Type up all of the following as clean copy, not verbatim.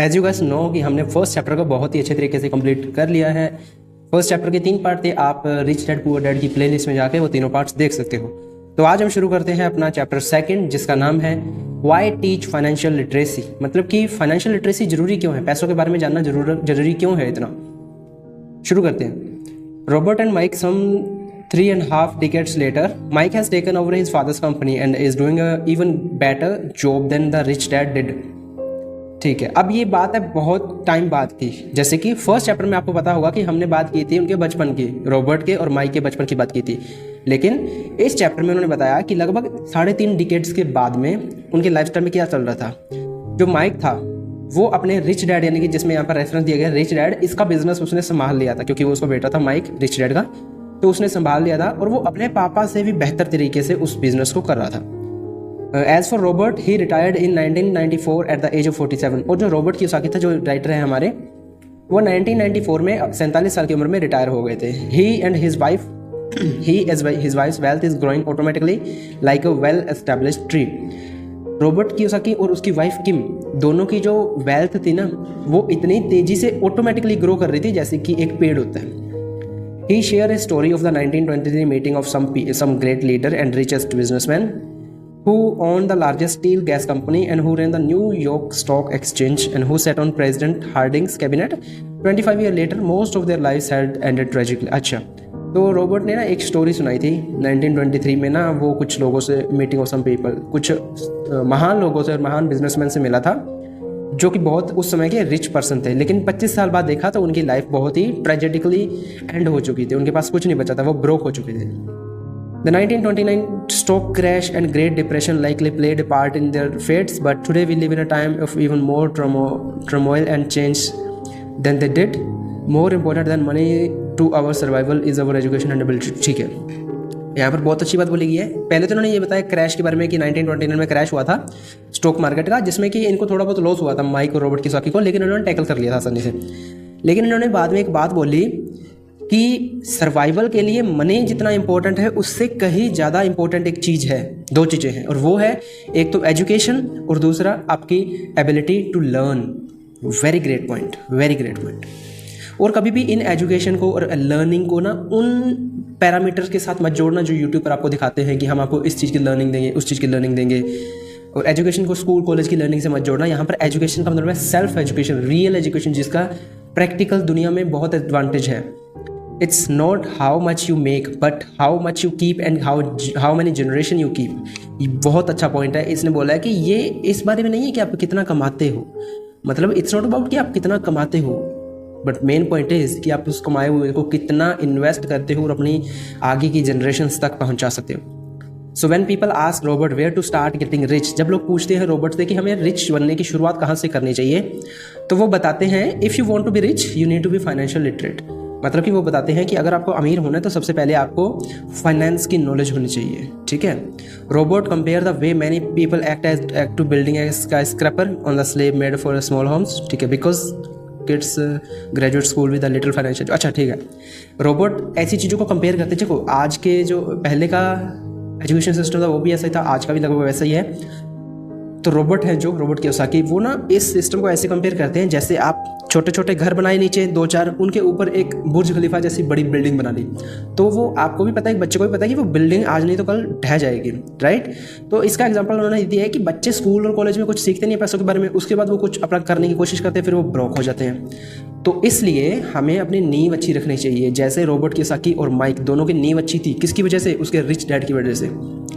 As you guys no कि हमने first chapter को बहुत ही अच्छे तरीके से कंप्लीट कर लिया है। फर्स्ट चैप्टर के 3 पार्ट थे, आप रिच डैड पुअर डैड की प्लेलिस्ट में जाके वो तीनों पार्ट्स देख सकते हो। तो आज हम शुरू करते हैं अपना चैप्टर 2 जिसका नाम है वाई टीच फाइनेंशियल लिटरेसी। मतलब कि फाइनेंशियल लिटरेसी जरूरी क्यों है, पैसों के बारे में जानना जरूरी क्यों है इतना। शुरू करते हैं। Robert and Mike some 3.5 decades later, Mike has taken over his father's company and is doing a even better job than the rich dad did. ठीक है, अब ये बात है बहुत टाइम बाद की। जैसे कि फर्स्ट चैप्टर में आपको पता होगा कि हमने बात की थी उनके बचपन की, रॉबर्ट के और माइक के बचपन की बात की थी। लेकिन इस चैप्टर में उन्होंने बताया कि लगभग 3.5 डिकेड्स के बाद में उनके लाइफस्टाइल में क्या चल रहा था। जो माइक था वो अपने रिच डैड, यानी कि जिसमें यहाँ पर रेफरेंस दिया गया रिच डैड, इसका बिजनेस उसने संभाल लिया था क्योंकि वो उसका बेटा था माइक रिच डैड का, तो उसने संभाल लिया था और वो अपने पापा से भी बेहतर तरीके से उस बिजनेस को कर रहा था। As for Robert, he retired in 1994 at the age of 47। और जो रॉबर्ट कियोसाकी था, जो राइटर है हमारे, वो 1994 में 47 साल की उम्र में रिटायर हो गए थे। He and his wife wealth is growing automatically like a well established tree. Robert Kiyosaki और उसकी वाइफ किम दोनों की जो वेल्थ थी ना, वो इतनी तेजी से ऑटोमेटिकली ग्रो कर रही थी जैसे कि एक पेड़ होता है। He shared a story of the 1923 meeting of some great leader and richest businessman who owned the largest steel gas company and who ran the New York Stock Exchange and who sat on President Harding's cabinet. 25 years later, most of their lives had ended tragically. अच्छा, तो Robert ने ना एक story सुनाई थी 1923 में ना, वो कुछ लोगों से मीटिंग ऑफ सम पीपल, कुछ महान लोगों से और महान बिजनेसमैन से मिला था जो कि बहुत उस समय के रिच पर्सन थे। लेकिन 25 साल बाद देखा तो उनकी लाइफ बहुत ही ट्रेजेडिकली एंड हो चुकी थी, उनके पास कुछ नहीं बचा था, वो ब्रोक हो चुके थे। The 1929 stock crash and Great Depression likely played a part in their fates, but today we live in a time of even more turmoil and change than they did. More important than money to our survival is our education and ability. ठीक है, यहाँ पर बहुत अच्छी बात बोली गई है। पहले तो उन्होंने ये बताया क्रैश के बारे में कि 1929 में क्रैश हुआ था स्टॉक मार्केट का, जिसमें कि इनको थोड़ा बहुत लॉस हुआ था माइक और रॉबर्ट कियोसाकी को, लेकिन उन्होंने टैकल कर लिया था आसानी से। लेकिन इन्होंने बाद में एक बात बोली कि सर्वाइवल के लिए मनी जितना इंपॉर्टेंट है उससे कहीं ज़्यादा इंपॉर्टेंट एक चीज़ है, 2 चीज़ें हैं, और वो है एक तो एजुकेशन और दूसरा आपकी ability to learn. Very great point, very great point. और कभी भी इन एजुकेशन को और लर्निंग को ना उन पैरामीटर्स के साथ मत जोड़ना जो यूट्यूब पर आपको दिखाते हैं कि हम आपको इस चीज़ की लर्निंग देंगे, उस चीज़ की लर्निंग देंगे। और एजुकेशन को स्कूल कॉलेज की लर्निंग से मत जोड़ना। यहाँ पर एजुकेशन का मतलब है सेल्फ एजुकेशन, रियल एजुकेशन, जिसका प्रैक्टिकल दुनिया में बहुत एडवांटेज है। It's not how much you make but how much you keep and how many generation you keep. ये बहुत अच्छा पॉइंट है। इसने बोला है कि ये इस बारे में नहीं है कि आप कितना कमाते हो, मतलब इट्स नॉट अबाउट कि आप कितना कमाते हो, बट मेन पॉइंट इज कि आप उस कमाए हुए को कितना इन्वेस्ट करते हो और अपनी आगे की जनरेशन्स तक पहुंचा सकते हो। So when people ask Robert where to start getting rich, जब लोग पूछते हैं रॉबर्ट से कि हमें रिच बनने की शुरुआत कहाँ से करनी चाहिए, तो वो बताते हैं if you want to be rich you need to be financial literate. मतलब कि वो बताते हैं कि अगर आपको अमीर होना है तो सबसे पहले आपको फाइनेंस की नॉलेज होनी चाहिए। ठीक है। Robert compare the way many people act to building a skyscraper on the slab made for small homes. ठीक है, because kids graduate school with a little financial. अच्छा ठीक है, रॉबर्ट ऐसी चीज़ों को कंपेयर करते हैं। देखो आज के जो पहले का एजुकेशन सिस्टम था वो भी ऐसा ही था, आज का भी लगभग वैसा ही है। तो रॉबर्ट है जो रॉबर्ट कियोसाकी, वो ना इस सिस्टम को ऐसे कंपेयर करते हैं जैसे आप छोटे छोटे घर बनाए नीचे 2-4, उनके ऊपर एक बुर्ज खलीफा जैसी बड़ी बिल्डिंग बना ली, तो वो आपको भी पता है, बच्चे को भी पता है कि वो बिल्डिंग आज नहीं तो कल ढह जाएगी, राइट। तो इसका एग्जांपल उन्होंने दिया है कि बच्चे स्कूल और कॉलेज में कुछ सीखते नहीं है पैसों के बारे में, उसके बाद वो कुछ अपना करने की कोशिश करते हैं, फिर वो ब्रोक हो जाते हैं। तो इसलिए हमें अपनी नींव अच्छी रखनी चाहिए। जैसे रॉबर्ट कियोसाकी और माइक दोनों की नींव अच्छी थी, किसकी वजह से? उसके रिच डैड की वजह से,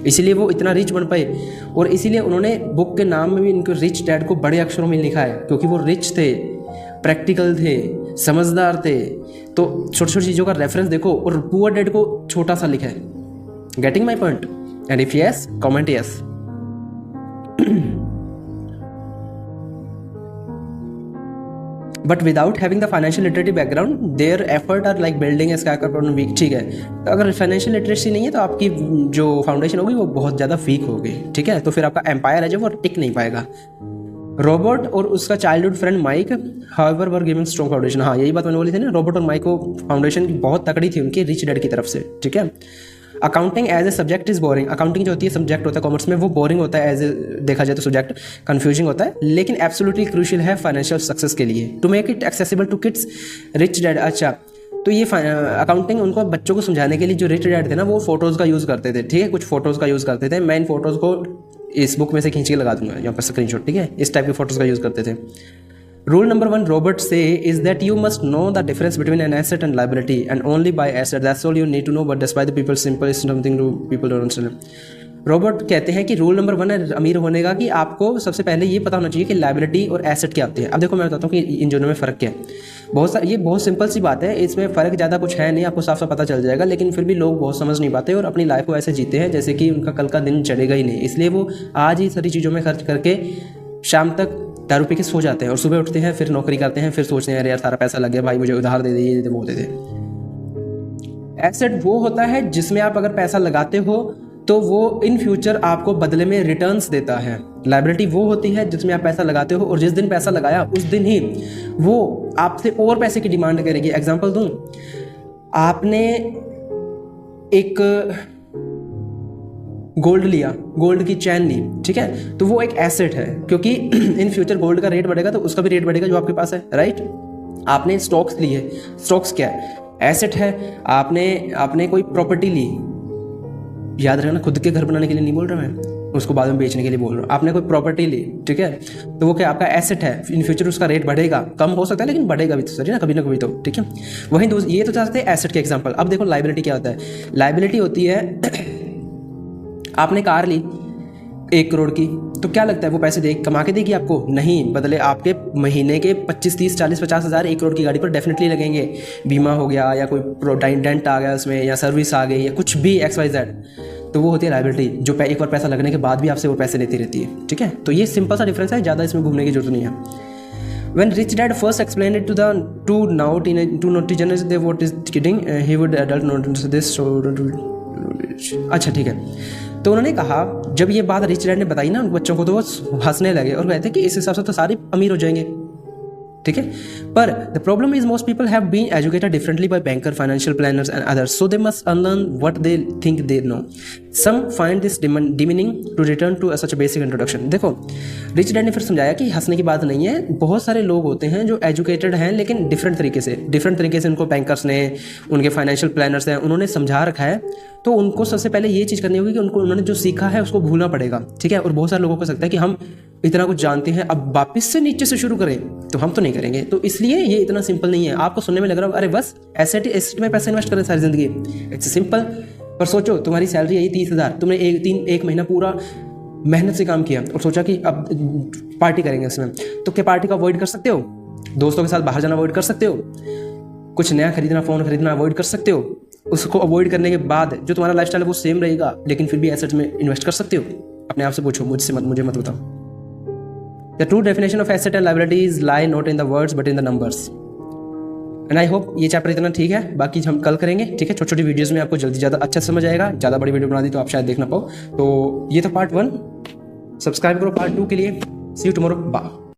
इसीलिए वो इतना रिच बन पाए। और इसीलिए उन्होंने बुक के नाम में भी इनको रिच डैड को बड़े अक्षरों में लिखा है, क्योंकि वो रिच थे, प्रैक्टिकल थे, समझदार थे। तो छोटी छोटी चीज़ों का रेफरेंस देखो, और पुअर डैड को छोटा सा लिखा है। Getting my point? And if yes, comment yes. But without having the financial literacy background their effort are like building a skyscraper on weak. ठीक है, तो अगर फाइनेंशियल लिटरेसी नहीं है तो आपकी जो फाउंडेशन होगी वो बहुत ज़्यादा वीक होगी। ठीक है, तो फिर आपका एम्पायर है जो वो टिक नहीं पाएगा। रॉबर्ट और उसका childhood friend Mike however were giving strong foundation. हाँ, यही बात मैंने बोली थी ना, रॉबर्ट और माइक को फाउंडेशन की बहुत तकड़ी थी उनकी रिच डैड की तरफ से। ठीक है, accounting as a subject is boring. Accounting जो होती है सब्जेक्ट होता है कॉमर्स में, वो बोरिंग होता है एज ए देखा जाए तो सब्जेक्ट कन्फ्यूजिंग होता है, लेकिन एब्सोल्युटली क्रूशियल है फाइनेंशियल सक्सेस के लिए। To make it accessible to kids rich dad. अच्छा, तो ये अकाउंटिंग उनको बच्चों को समझाने के लिए जो रिच डैड थे ना, वो फोटोज़ का यूज़ करते थे, ठीक है, कुछ फोटोज़ का यूज़ करते थे। मैं इन फोटोज़ को इस बुक में से खींच के लगा दूंगा यहाँ पर स्क्रीनशॉट, ठीक है, इस टाइप की फोटोज़ का यूज़ करते थे। Rule number 1 Robert say is that you must know the difference between an asset and liability and only buy asset. That's all you need to know. But despite the people simple is something to people don't understand. Robert कहते हैं कि rule number 1 है अमीर होने का कि आपको सबसे पहले ये पता होना चाहिए कि लायबिलिटी और एसेट क्या होती है। अब देखो मैं बताता हूँ कि इन दोनों में फ़र्क क्या है। ये बहुत सिंपल सी बात है, इसमें फ़र्क ज़्यादा कुछ है नहीं, आपको साफ साफ पता चल जाएगा, लेकिन फिर भी लोग बहुत समझ नहीं पाते और अपनी लाइफ को ऐसे जीते हैं जैसे कि उनका कल का दिन चलेगा ही नहीं। इसलिए वो आज ही सारी चीज़ों में खर्च करके शाम तक दारू पी के सो जाते हैं और सुबह उठते हैं, फिर नौकरी करते हैं, फिर सोचते हैं अरे यार सारा पैसा लग गया, भाई मुझे उधार दे दे, ये दे वो दे दे। एसेट वो होता है जिसमें आप अगर पैसा लगाते हो तो वो इन फ्यूचर आपको बदले में रिटर्न्स देता है। लायबिलिटी वो होती है जिसमें आप पैसा लगाते हो और जिस दिन पैसा लगाया उस दिन ही वो आपसे और पैसे की डिमांड करेगी। एग्जांपल दूं, आपने एक गोल्ड लिया, गोल्ड की चैन ली, ठीक है, तो वो एक एसेट है क्योंकि इन फ्यूचर गोल्ड का रेट बढ़ेगा तो उसका भी रेट बढ़ेगा जो आपके पास है, राइट। आपने स्टॉक्स लिए, स्टॉक्स क्या है, एसेट है। आपने कोई प्रॉपर्टी ली, याद रखना खुद के घर बनाने के लिए नहीं बोल रहा मैं, उसको बाद में बेचने के लिए बोल रहा हूँ। आपने कोई प्रॉपर्टी ली, ठीक है, तो वो क्या आपका एसेट है, इन फ्यूचर उसका रेट बढ़ेगा, कम हो सकता है लेकिन बढ़ेगा भी तो, सही ना, कभी ना कभी तो, ठीक है। वहीं ये तो चाहते हैं एसेट के एग्जाम्पल। अब देखो लायबिलिटी क्या होता है। लायबिलिटी होती है आपने कार ली 1 करोड़ की, तो क्या लगता है वो पैसे कमा के देगी आपको? नहीं, बदले आपके महीने के 25, 30, 40, 50 हज़ार 1 करोड़ की गाड़ी पर डेफिनेटली लगेंगे। बीमा हो गया या कोई डेंट आ गया उसमें या सर्विस आ गई या कुछ भी XYZ, तो वो होती है लायबिलिटी जो एक बार पैसा लगने के बाद भी आपसे वो पैसे लेती रहती है, ठीक है। तो ये सिंपल सा डिफरेंस है, ज़्यादा इसमें घूमने की जरूरत नहीं है। When rich dad first explained it to naughty generation, they what is kidding, he would adult not this so अच्छा ठीक है। तो उन्होंने कहा जब ये बात रिच डैड ने बताई ना उन बच्चों को, तो वो हंसने लगे और कहते कि इस हिसाब से तो सारे अमीर हो जाएंगे, ठीक है। पर the problem is most people have been educated differently by banker, financial planners and others, so they must unlearn what they think they know. Some find this demeaning to return to such a basic introduction. देखो rich dad ने फिर समझाया कि हंसने की बात नहीं है, बहुत सारे लोग होते हैं जो एजुकेटेड हैं लेकिन डिफरेंट तरीके से उनको बैंकर्स ने, उनके फाइनेंशियल प्लानर्स हैं, उन्होंने समझा रखा है। तो उनको सबसे पहले ये चीज़ करनी होगी कि उन्होंने जो सीखा है उसको भूलना पड़ेगा, ठीक है। और बहुत सारे लोगों को सकता है कि हम इतना कुछ जानते हैं, अब वापस से नीचे से शुरू करें, तो हम तो नहीं करेंगे। तो इसलिए ये इतना सिंपल नहीं है। आपको सुनने में लग रहा है अरे बस एसेट में पैसा इन्वेस्ट करें सारी जिंदगी, इट्स सिंपल। पर सोचो तुम्हारी सैलरी है 30,000, तुमने एक महीना पूरा मेहनत से काम किया और सोचा कि अब पार्टी करेंगे इसमें, तो क्या पार्टी का अवॉइड कर सकते हो? दोस्तों के साथ बाहर जाना अवॉइड कर सकते हो? कुछ नया खरीदना, फ़ोन खरीदना अवॉइड कर सकते हो? उसको अवॉइड करने के बाद जो तुम्हारा लाइफस्टाइल है वो सेम रहेगा, लेकिन फिर भी एसेट्स में इन्वेस्ट कर सकते हो? अपने आप से पूछो, मुझे मत बताओ। The true definition of asset and liabilities lie not in the words but in the numbers. And I hope ये चैप्टर इतना ठीक है, बाकी हम कल करेंगे, ठीक है। छोटी छोटी वीडियोस में आपको जल्दी ज़्यादा अच्छा समझ आएगा। ज़्यादा बड़ी वीडियो बना दी तो आप शायद देख ना पाओ। तो ये था पार्ट 1, सब्सक्राइब करो पार्ट 2 के लिए। सी यू टुमारो, बाय।